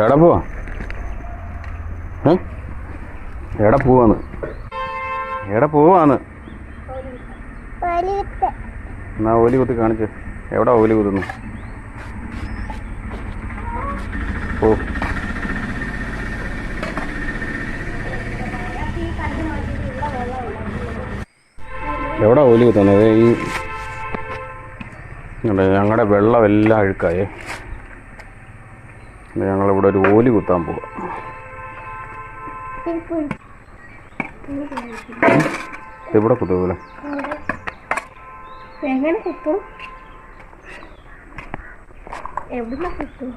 എവിടെ പോവാ? എവിടെ പോവാന്ന്? എവിടെ പോവാന്ന്? എന്നാ ഓലി കുത്തി കാണിച്ച്. എവിടാ ഓലി കുത്തുന്നു? ഓ എവിടെ ഓലി കുത്തുന്നത്? ഈ ഞങ്ങളുടെ വെള്ളമെല്ലാം അഴുക്കായേ. ഞങ്ങളിവിടെ ഒരു ഓലി കുത്താൻ പോവാം. ഇവിടെ കുത്തൂല. എങ്ങനെ കുത്തും? എവിടെ കുത്തും?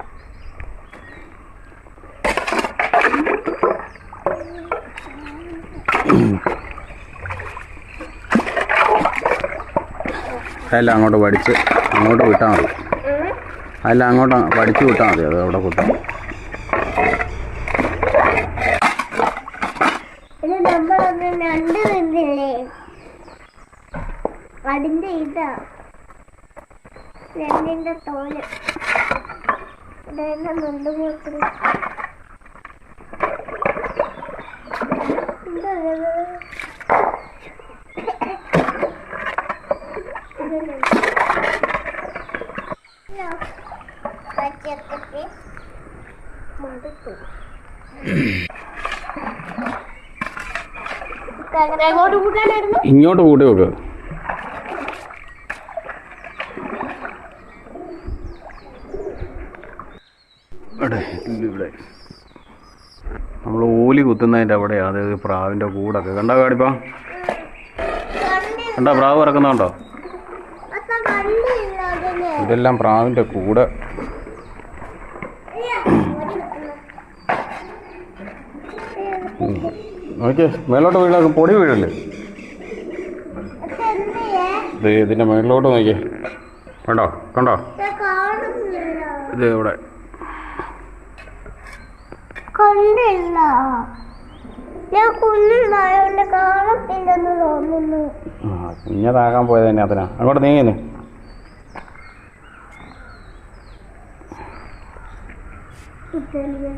അതെല്ലാം അങ്ങോട്ട് പഠിച്ച് അങ്ങോട്ട് വിട്ടാൽ മതി. അതെല്ലാം അങ്ങോട്ട് പഠിച്ച് വിട്ടാൽ മതി. അത് അവിടെ കുത്താം. അതിന്റെ ഇതാ രണ്ടിന്റെ തോല് ഇങ്ങോട്ട് കൂട്ടി വെക്കുക. ഇവിടെ നമ്മൾ ഓലി കുത്തുന്നതിൻ്റെ അവിടെയാണ്. അതായത് പ്രാവിൻ്റെ കൂടൊക്കെ കണ്ടോ? കാണിപ്പാ കണ്ടോ? പ്രാവ് ഇറക്കുന്നുണ്ടോ? ഇതെല്ലാം പ്രാവിൻ്റെ കൂടെ. നോക്കിയേ, മേലോട്ട് വീഴ പൊടി വീഴല്ലേ? ഇതിൻ്റെ മേളിലോട്ട് നോക്കിയേ. കണ്ടോ? കണ്ടോ? ഇത് ഇവിടെ കണ്ടില്ല. ഞാൻ കുഞ്ഞുണ്ടായോണ്ട് കാണത്തില്ലെന്ന് തോന്നുന്നു. കുഞ്ഞതാകാൻ പോയത് തന്നെ അതിനാ. അങ്ങോട്ട് നീങ്ങുന്നു. ഇതല്ലേ